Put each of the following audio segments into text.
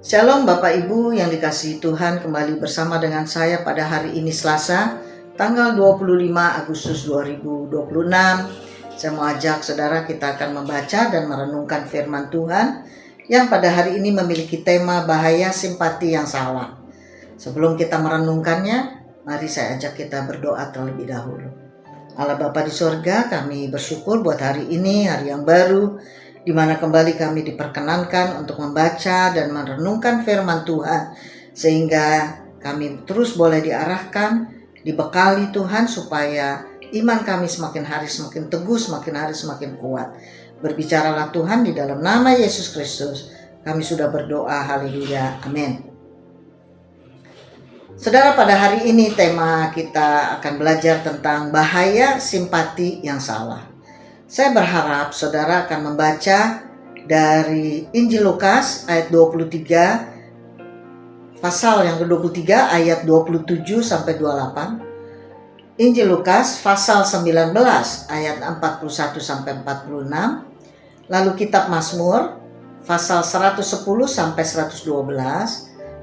Shalom Bapak Ibu yang dikasihi Tuhan, kembali bersama dengan saya pada hari ini Selasa, tanggal 25 Agustus 2026. Saya mau ajak saudara kita akan membaca dan merenungkan firman Tuhan yang pada hari ini memiliki tema bahaya simpati yang salah. Sebelum kita merenungkannya, mari saya ajak kita berdoa terlebih dahulu. Allah Bapa di sorga, kami bersyukur buat hari ini, hari yang baru, di mana kembali kami diperkenankan untuk membaca dan merenungkan firman Tuhan, sehingga kami terus boleh diarahkan, dibekali Tuhan, supaya iman kami semakin hari semakin teguh, semakin hari semakin kuat. Berbicaralah Tuhan, di dalam nama Yesus Kristus kami sudah berdoa, haleluya, amin. Saudara, pada hari ini tema kita akan belajar tentang bahaya simpati yang salah. Saya berharap saudara akan membaca dari Injil Lukas ayat 23, pasal yang ke-23 ayat 27 sampai 28. Injil Lukas pasal 19 ayat 41 sampai 46. Lalu kitab Mazmur pasal 110 sampai 112.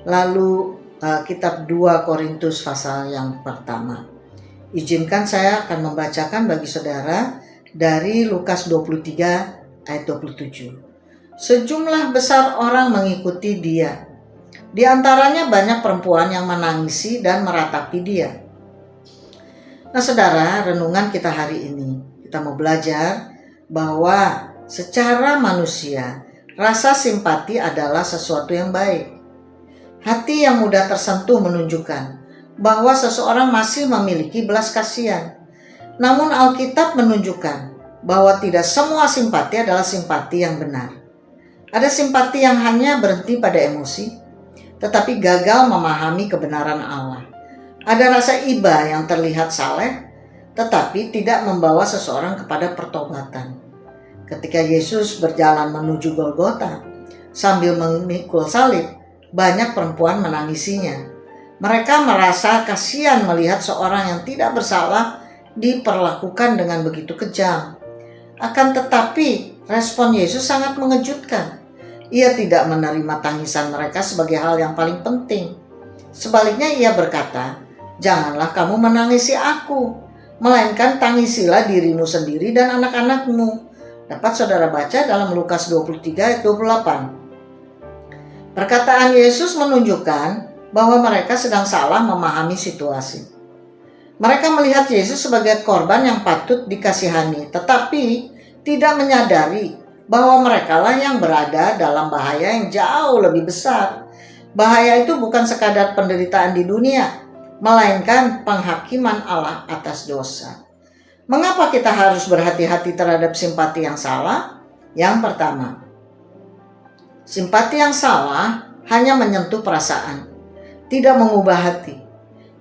Lalu kitab 2 Korintus pasal yang pertama. Izinkan saya akan membacakan bagi saudara dari Lukas 23 ayat 27. Sejumlah besar orang mengikuti dia. Di antaranya banyak perempuan yang menangisi dan meratapi dia. Nah saudara, renungan kita hari ini, kita mau belajar bahwa secara manusia, rasa simpati adalah sesuatu yang baik. Hati yang mudah tersentuh menunjukkan bahwa seseorang masih memiliki belas kasihan. Namun Alkitab menunjukkan bahwa tidak semua simpati adalah simpati yang benar. Ada simpati yang hanya berhenti pada emosi, tetapi gagal memahami kebenaran Allah. Ada rasa iba yang terlihat saleh, tetapi tidak membawa seseorang kepada pertobatan. Ketika Yesus berjalan menuju Golgota, sambil memikul salib, banyak perempuan menangisinya. Mereka merasa kasihan melihat seorang yang tidak bersalah diperlakukan dengan begitu kejam. Akan tetapi, respon Yesus sangat mengejutkan. Ia tidak menerima tangisan mereka sebagai hal yang paling penting. Sebaliknya ia berkata, "Janganlah kamu menangisi aku, melainkan tangisilah dirimu sendiri dan anak-anakmu." Dapat saudara baca dalam Lukas 23 ayat 28. Perkataan Yesus menunjukkan bahwa mereka sedang salah memahami situasi. Mereka melihat Yesus sebagai korban yang patut dikasihani, tetapi tidak menyadari bahwa merekalah yang berada dalam bahaya yang jauh lebih besar. Bahaya itu bukan sekadar penderitaan di dunia, melainkan penghakiman Allah atas dosa. Mengapa kita harus berhati-hati terhadap simpati yang salah? Yang pertama, simpati yang salah hanya menyentuh perasaan, tidak mengubah hati.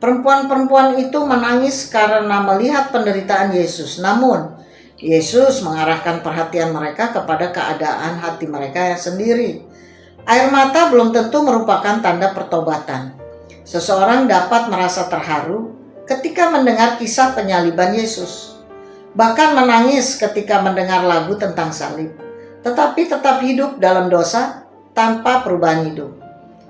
Perempuan-perempuan itu menangis karena melihat penderitaan Yesus. Namun, Yesus mengarahkan perhatian mereka kepada keadaan hati mereka sendiri. Air mata belum tentu merupakan tanda pertobatan. Seseorang dapat merasa terharu ketika mendengar kisah penyaliban Yesus. Bahkan menangis ketika mendengar lagu tentang salib. Tetapi tetap hidup dalam dosa tanpa perubahan hidup.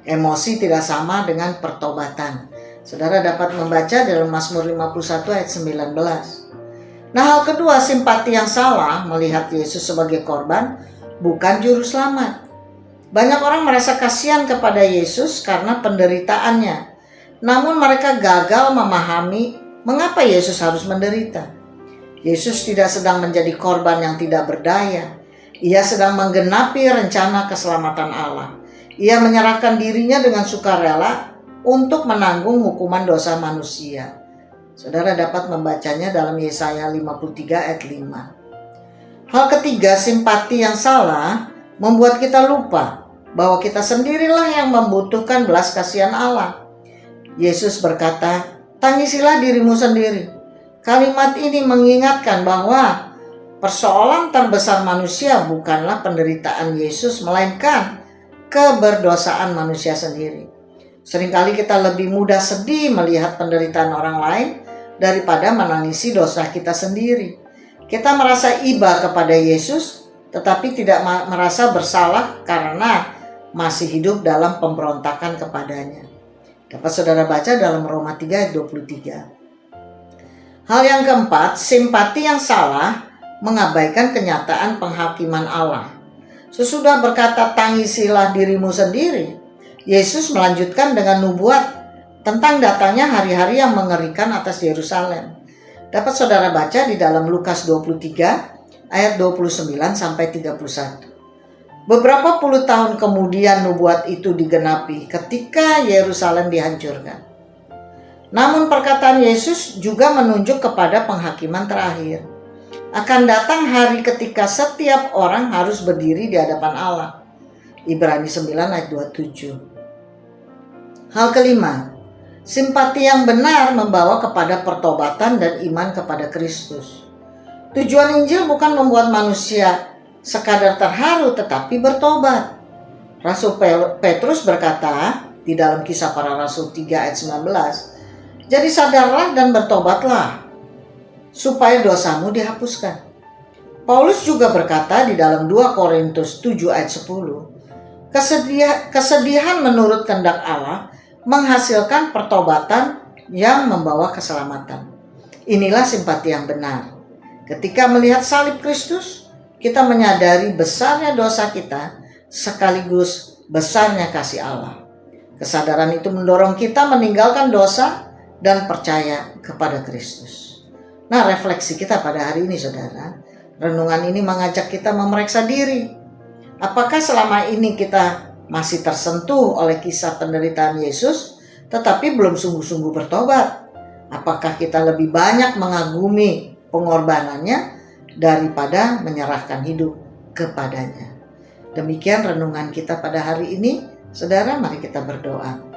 Emosi tidak sama dengan pertobatan. Saudara dapat membaca dalam Mazmur 51 ayat 19. Nah, hal kedua, simpati yang salah melihat Yesus sebagai korban, bukan juru selamat. Banyak orang merasa kasihan kepada Yesus karena penderitaannya. Namun mereka gagal memahami mengapa Yesus harus menderita. Yesus tidak sedang menjadi korban yang tidak berdaya. Ia sedang menggenapi rencana keselamatan Allah. Ia menyerahkan dirinya dengan sukarela untuk menanggung hukuman dosa manusia. Saudara dapat membacanya dalam Yesaya 53 ayat 5. Hal ketiga, simpati yang salah membuat kita lupa bahwa kita sendirilah yang membutuhkan belas kasihan Allah. Yesus berkata, "Tangisilah dirimu sendiri." Kalimat ini mengingatkan bahwa persoalan terbesar manusia bukanlah penderitaan Yesus, melainkan keberdosaan manusia sendiri. Seringkali kita lebih mudah sedih melihat penderitaan orang lain daripada menangisi dosa kita sendiri. Kita merasa iba kepada Yesus, tetapi tidak merasa bersalah karena masih hidup dalam pemberontakan kepadanya. Dapat saudara baca dalam Roma 3 ayat 23. Hal yang keempat, simpati yang salah mengabaikan kenyataan penghakiman Allah. Sesudah berkata tangisilah dirimu sendiri, Yesus melanjutkan dengan nubuat tentang datangnya hari-hari yang mengerikan atas Yerusalem. Dapat saudara baca di dalam Lukas 23 ayat 29 sampai 31. Beberapa puluh tahun kemudian nubuat itu digenapi ketika Yerusalem dihancurkan. Namun perkataan Yesus juga menunjuk kepada penghakiman terakhir. Akan datang hari ketika setiap orang harus berdiri di hadapan Allah. Ibrani 9 ayat 27. Hal kelima, simpati yang benar membawa kepada pertobatan dan iman kepada Kristus. Tujuan Injil bukan membuat manusia sekadar terharu tetapi bertobat. Rasul Petrus berkata di dalam Kisah Para Rasul 3 ayat 19, jadi sadarlah dan bertobatlah supaya dosamu dihapuskan. Paulus juga berkata di dalam 2 Korintus 7 ayat 10, kesedihan menurut kehendak Allah menghasilkan pertobatan yang membawa keselamatan. Inilah simpati yang benar. Ketika melihat salib Kristus, kita menyadari besarnya dosa kita sekaligus besarnya kasih Allah. Kesadaran itu mendorong kita meninggalkan dosa dan percaya kepada Kristus. Nah, refleksi kita pada hari ini, saudara, renungan ini mengajak kita memeriksa diri. Apakah selama ini kita masih tersentuh oleh kisah penderitaan Yesus, tetapi belum sungguh-sungguh bertobat? Apakah kita lebih banyak mengagumi pengorbanannya daripada menyerahkan hidup kepadanya? Demikian renungan kita pada hari ini. Saudara, mari kita berdoa.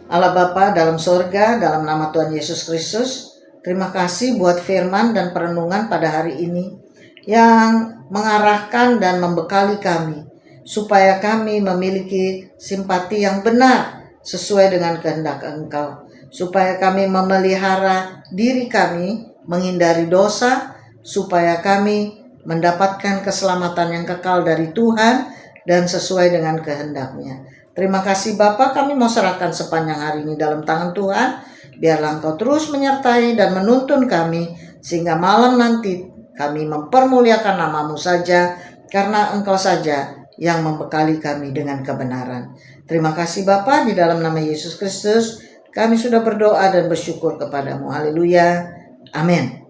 Allah Bapa dalam surga, dalam nama Tuhan Yesus Kristus, terima kasih buat firman dan perenungan pada hari ini yang mengarahkan dan membekali kami supaya kami memiliki simpati yang benar sesuai dengan kehendak Engkau, supaya kami memelihara diri kami, menghindari dosa, supaya kami mendapatkan keselamatan yang kekal dari Tuhan dan sesuai dengan kehendak-Nya. Terima kasih Bapa, kami mau serahkan sepanjang hari ini dalam tangan Tuhan. Biarlah Engkau terus menyertai dan menuntun kami, sehingga malam nanti kami mempermuliakan nama-Mu saja, karena Engkau saja yang membekali kami dengan kebenaran. Terima kasih Bapa, di dalam nama Yesus Kristus kami sudah berdoa dan bersyukur kepadamu. Haleluya. Amin.